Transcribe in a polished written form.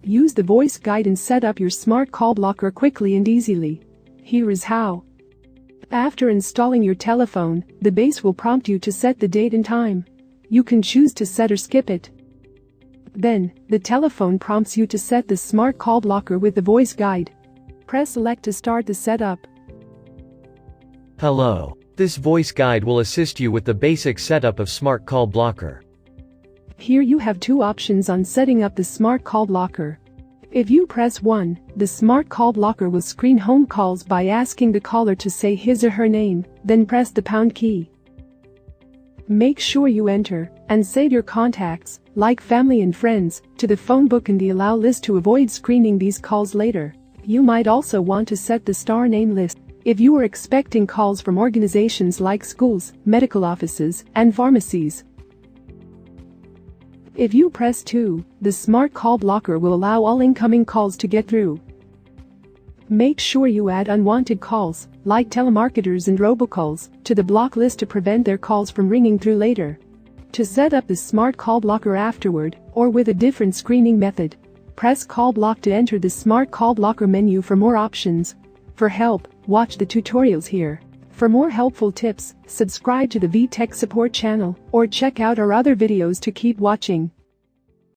Use the voice guide and set up your smart call blocker quickly and easily. Here is how. After installing your telephone, the base will prompt you to set the date and time. You can choose to set or skip it. Then, the telephone prompts you to set the smart call blocker with the voice guide. Press select to start the setup. Hello. This voice guide will assist you with the basic setup of smart call blocker. Here you have two options on setting up the smart call blocker. If you press 1, the smart call blocker will screen home calls by asking the caller to say his or her name, then press the pound key. Make sure you enter and save your contacts, like family and friends, to the Phonebook and Allow list to avoid screening these calls later. You might also want to set the star name list if you are expecting calls from organizations like schools, medical offices, and pharmacies. If you press 2, the smart call blocker will allow all incoming calls to get through. Make sure you add unwanted calls, like telemarketers and robocalls, to the block list to prevent their calls from ringing through later. To set up the smart call blocker afterward, or with a different screening method, press call block to enter the smart call blocker menu for more options. For help, watch the tutorials here. For more helpful tips, subscribe to the VTech support channel, or check out our other videos to keep watching.